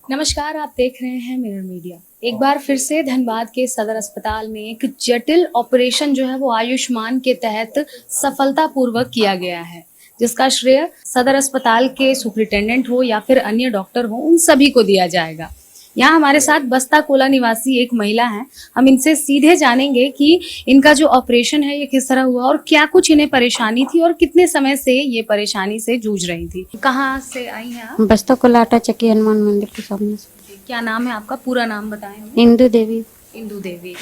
नमस्कार, आप देख रहे हैं मिरर मीडिया। एक बार फिर से धनबाद के सदर अस्पताल में एक जटिल ऑपरेशन जो है वो आयुष्मान के तहत सफलतापूर्वक किया गया है, जिसका श्रेय सदर अस्पताल के सुपरिटेंडेंट हो या फिर अन्य डॉक्टर हो, उन सभी को दिया जाएगा। यहाँ हमारे साथ बस्ता कोला निवासी एक महिला है। हम इनसे सीधे जानेंगे कि इनका जो ऑपरेशन है ये किस तरह हुआ और क्या कुछ इन्हें परेशानी थी और कितने समय से ये परेशानी से जूझ रही थी। कहाँ से आई हैं आप? बस्ता कोला आटा चक्की हनुमान मंदिर के सामने से। क्या नाम है आपका? पूरा नाम बताएं हमें। इंदू देवी। इंदू देवी।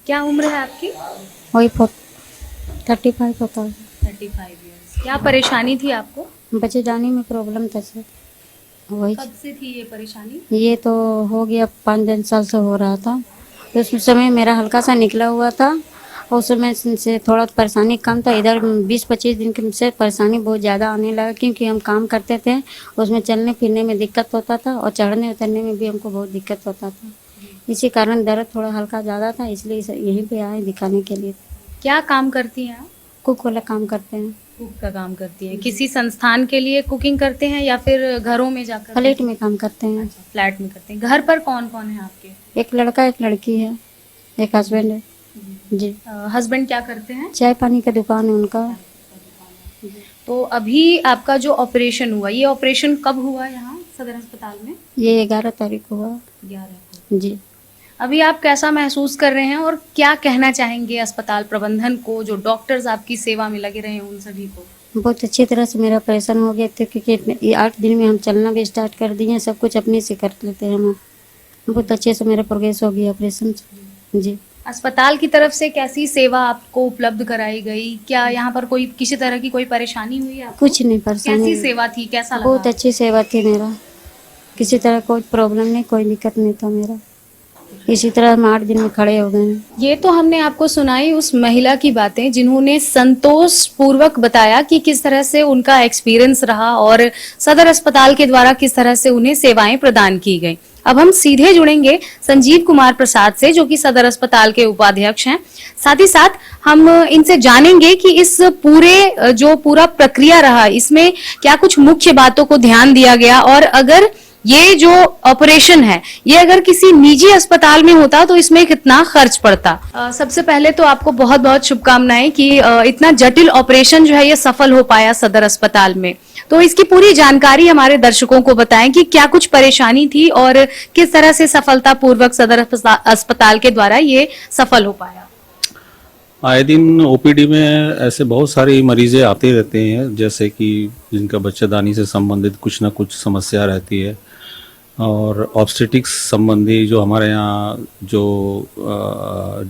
क्या उम्र है आपकी? वही 35 होता है। 35 ईयर्स। क्या परेशानी थी आपको? बच्चे जाने में प्रॉब्लम था सर। वही कब से थी ये परेशानी? ये तो हो गया 5 साल से हो रहा था। तो उस समय मेरा हल्का सा निकला हुआ था और उस समय से थोड़ा परेशानी कम था। इधर 20-25 दिन से परेशानी बहुत ज़्यादा आने लगा, क्योंकि हम काम करते थे, उसमें चलने फिरने में दिक्कत होता था और चढ़ने उतरने में भी हमको बहुत दिक्कत होता था। इसी कारण दर्द थोड़ा हल्का ज़्यादा था, इसलिए यहीं पे आए दिखाने के लिए। क्या काम करती हैं आप? कुक वाला काम करते हैं। कुक का काम करती हैं। किसी संस्थान के लिए कुकिंग करते हैं या फिर घरों में जाकर? फ्लैट में काम करते हैं। अच्छा, फ्लैट में करते हैं। घर पर कौन कौन है आपके? एक लड़का एक लड़की है, एक हस्बैंड है जी। हस्बैंड क्या करते हैं? चाय पानी का दुकान है उनका। तो अभी आपका जो ऑपरेशन हुआ, ये ऑपरेशन कब हुआ यहाँ सदर अस्पताल में? ये 11 तारीख को हुआ 11 को। जी। अभी आप कैसा महसूस कर रहे हैं और क्या कहना चाहेंगे अस्पताल प्रबंधन को, जो डॉक्टर्स आपकी सेवा में लगे रहे हैं उन सभी को? बहुत अच्छी तरह से मेरा ऑपरेशन हो गया था, क्योंकि ये 8 दिन में हम चलना भी स्टार्ट कर दिए, सब कुछ अपने से कर लेते हैं हम। बहुत अच्छे से मेरा प्रोग्रेस हो गया ऑपरेशन जी। अस्पताल की तरफ से कैसी सेवा आपको उपलब्ध कराई गई? क्या यहाँ पर कोई किसी तरह की कोई परेशानी हुई आपको? कुछ नहीं परेशानी। कैसी सेवा थी, कैसा लगा? बहुत अच्छी सेवा थी मेरा, किसी तरह कोई प्रॉब्लम नहीं, कोई दिक्कत नहीं था मेरा। इसी तरह हम 8 दिन में खड़े हो गए हैं। ये तो हमने आपको सुनाई उस महिला की बातें जिन्होंने संतोष पूर्वक बताया कि किस तरह से उनका एक्सपीरियंस रहा और सदर अस्पताल के द्वारा किस तरह से उन्हें सेवाएं प्रदान की गई। अब हम सीधे जुड़ेंगे संजीव कुमार प्रसाद से, जो कि सदर अस्पताल के उपाध्यक्ष हैं। साथ ही साथ हम इनसे जानेंगे कि इस पूरा प्रक्रिया रहा, इसमें क्या कुछ मुख्य बातों को ध्यान दिया गया और अगर ये जो ऑपरेशन है ये अगर किसी निजी अस्पताल में होता तो इसमें कितना खर्च पड़ता। सबसे पहले तो आपको बहुत बहुत शुभकामनाएं कि इतना जटिल ऑपरेशन जो है ये सफल हो पाया सदर अस्पताल में। तो इसकी पूरी जानकारी हमारे दर्शकों को बताएं कि क्या कुछ परेशानी थी और किस तरह से सफलतापूर्वक सदर अस्पताल के द्वारा ये सफल हो पाया। आए दिन ओपीडी में ऐसे बहुत सारे मरीज़ें आते रहते हैं, जैसे कि जिनका बच्चेदानी से संबंधित कुछ ना कुछ समस्या रहती है, और ऑब्स्टेटिक्स संबंधी जो हमारे यहाँ जो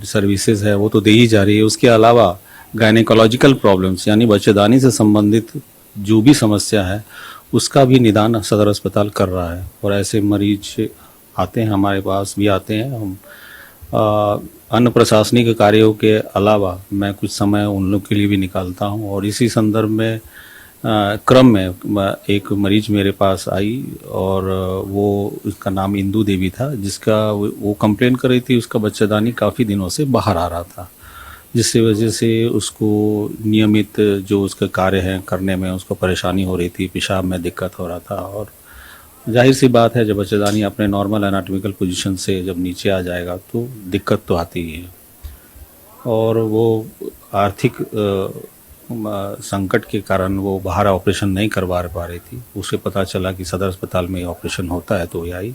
सर्विसेज है वो तो दे ही जा रही है। उसके अलावा गायनेकोलॉजिकल प्रॉब्लम्स यानी बच्चेदानी से संबंधित जो भी समस्या है उसका भी निदान सदर अस्पताल कर रहा है। और ऐसे मरीज आते हैं, हमारे पास भी आते हैं। हम अन्य प्रशासनिक कार्यों के अलावा मैं कुछ समय उन लोग के लिए भी निकालता हूं। और इसी संदर्भ में क्रम में एक मरीज मेरे पास आई और वो उसका नाम इंदू देवी था, जिसका वो कंप्लेन कर रही थी उसका बच्चेदानी काफ़ी दिनों से बाहर आ रहा था, जिसकी वजह से उसको नियमित जो उसके कार्य हैं करने में उसको परेशानी हो रही थी, पेशाब में दिक्कत हो रहा था। और जाहिर सी बात है जब बच्चेदानी अपने नॉर्मल एनाटॉमिकल पोजीशन से जब नीचे आ जाएगा तो दिक्कत तो आती ही है। और वो आर्थिक संकट के कारण वो बाहर ऑपरेशन नहीं करवा पा रही थी। उसे पता चला कि सदर अस्पताल में ऑपरेशन होता है तो ये आई।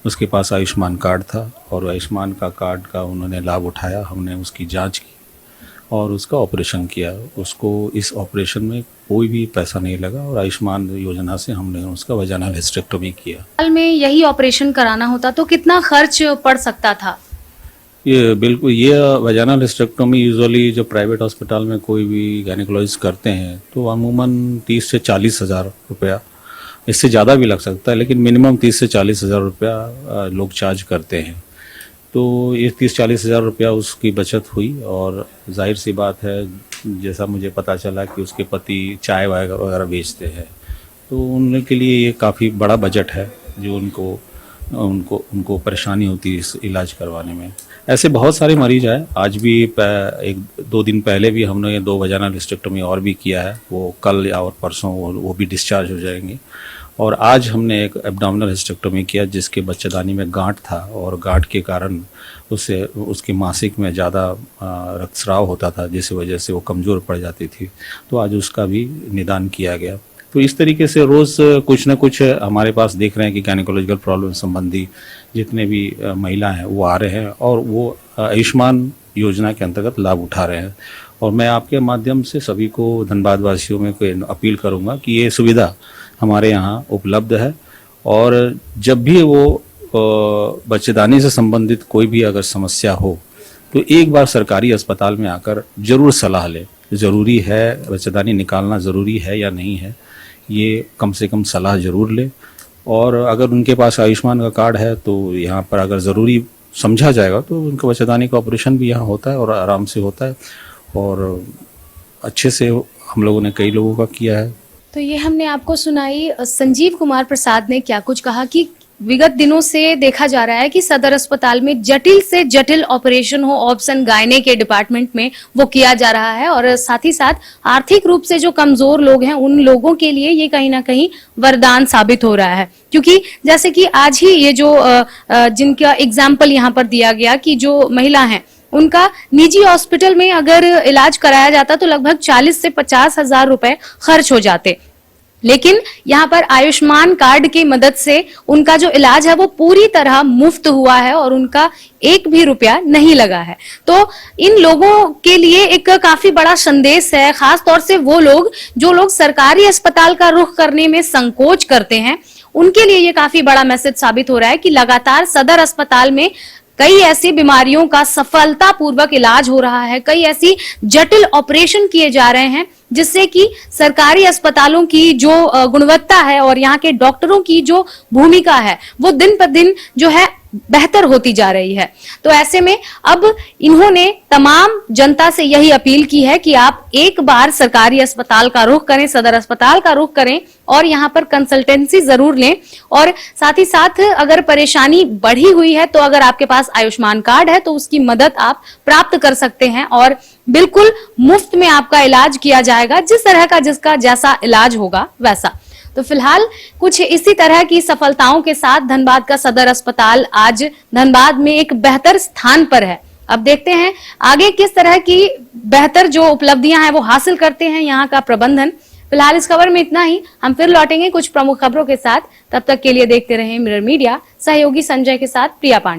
उसके पास आयुष्मान कार्ड था और आयुष्मान कार्ड का उन्होंने लाभ उठाया। हमने उसकी जांच की और उसका ऑपरेशन किया। उसको इस ऑपरेशन में कोई भी पैसा नहीं लगा और आयुष्मान योजना से हमने उसका वजाइनल हिस्टेरेक्टोमी किया। अस्पताल में यही ऑपरेशन कराना होता तो कितना खर्च पड़ सकता था? ये बिल्कुल, ये वजाइनल हिस्टेरेक्टोमी यूजुअली जो प्राइवेट हॉस्पिटल में कोई भी गायनेकोलॉजिस्ट करते हैं तो अमूमन 30 से 40 हज़ार रुपया, इससे ज़्यादा भी लग सकता है, लेकिन मिनिमम 30 से 40 हज़ार रुपया लोग चार्ज करते हैं। तो ये 30-40 हज़ार रुपया उसकी बचत हुई। और जाहिर सी बात है, जैसा मुझे पता चला कि उसके पति चाय वगैरह बेचते हैं, तो उनके लिए ये काफ़ी बड़ा बजट है जो उनको परेशानी होती है इस इलाज करवाने में। ऐसे बहुत सारे मरीज हैं। आज भी 1-2 दिन पहले भी हमने ये 2 वजाइनल हिस्टेरेक्टोमी और भी किया है। वो कल या और परसों वो भी डिस्चार्ज हो जाएंगे। और आज हमने एक एब्डोमिनल हिस्टेक्टोमी किया जिसके बच्चेदानी में गांठ था और गांठ के कारण उसके मासिक में ज़्यादा रक्तस्राव होता था, जिस वजह से वो कमज़ोर पड़ जाती थी। तो आज उसका भी निदान किया गया। तो इस तरीके से रोज़ कुछ ना कुछ हमारे पास देख रहे हैं कि गायनेकोलॉजिकल प्रॉब्लम संबंधी जितने भी महिला हैं वो आ रहे हैं और वो आयुष्मान योजना के अंतर्गत लाभ उठा रहे हैं। और मैं आपके माध्यम से सभी को धनबाद वासियों में कोई अपील करूंगा कि ये सुविधा हमारे यहाँ उपलब्ध है और जब भी वो बच्चेदानी से संबंधित कोई भी अगर समस्या हो तो एक बार सरकारी अस्पताल में आकर जरूर सलाह ले। ज़रूरी है बच्चेदानी निकालना ज़रूरी है या नहीं है, ये कम से कम सलाह ज़रूर ले। और अगर उनके पास आयुष्मान का कार्ड है तो यहाँ पर अगर ज़रूरी समझा जाएगा तो उनका बच्चेदानी का ऑपरेशन भी यहाँ होता है और आराम से होता है और अच्छे से हम लोगों ने कई लोगों का किया है। तो ये हमने आपको सुनाई संजीव कुमार प्रसाद ने क्या कुछ कहा कि विगत दिनों से देखा जा रहा है कि सदर अस्पताल में जटिल से जटिल ऑपरेशन हो ऑप्शन गायने के डिपार्टमेंट में वो किया जा रहा है और साथ ही साथ आर्थिक रूप से जो कमजोर लोग हैं उन लोगों के लिए ये कहीं ना कहीं वरदान साबित हो रहा है। क्योंकि जैसे कि आज ही ये जो जिनका एग्जाम्पल यहाँ पर दिया गया कि जो महिला है उनका निजी हॉस्पिटल में अगर इलाज कराया जाता तो लगभग 40 से 50 हजार रुपए खर्च हो जाते, लेकिन यहाँ पर आयुष्मान कार्ड की मदद से उनका जो इलाज है वो पूरी तरह मुफ्त हुआ है और उनका एक भी रुपया नहीं लगा है। तो इन लोगों के लिए एक काफी बड़ा संदेश है, खास तौर से वो लोग जो लोग सरकारी अस्पताल का रुख करने में संकोच करते हैं, उनके लिए ये काफी बड़ा मैसेज साबित हो रहा है कि लगातार सदर अस्पताल में कई ऐसी बीमारियों का सफलतापूर्वक इलाज हो रहा है, कई ऐसी जटिल ऑपरेशन किए जा रहे हैं जिससे कि सरकारी अस्पतालों की जो गुणवत्ता है और यहाँ के डॉक्टरों की जो भूमिका है वो दिन पर दिन जो है बेहतर होती जा रही है। तो ऐसे में अब इन्होंने तमाम जनता से यही अपील की है कि आप एक बार सरकारी अस्पताल का रुख करें, सदर अस्पताल का रुख करें और यहाँ पर कंसल्टेंसी जरूर लें। और साथ ही साथ अगर परेशानी बढ़ी हुई है तो अगर आपके पास आयुष्मान कार्ड है तो उसकी मदद आप प्राप्त कर सकते हैं और बिल्कुल मुफ्त में आपका इलाज किया जाएगा, जिस तरह का जिसका जैसा इलाज होगा वैसा। तो फिलहाल कुछ इसी तरह की सफलताओं के साथ धनबाद का सदर अस्पताल आज धनबाद में एक बेहतर स्थान पर है। अब देखते हैं आगे किस तरह की बेहतर जो उपलब्धियां हैं वो हासिल करते हैं यहाँ का प्रबंधन। फिलहाल इस खबर में इतना ही, हम फिर लौटेंगे कुछ प्रमुख खबरों के साथ। तब तक के लिए देखते रहें मिरर मीडिया। सहयोगी संजय के साथ प्रिया पांडे।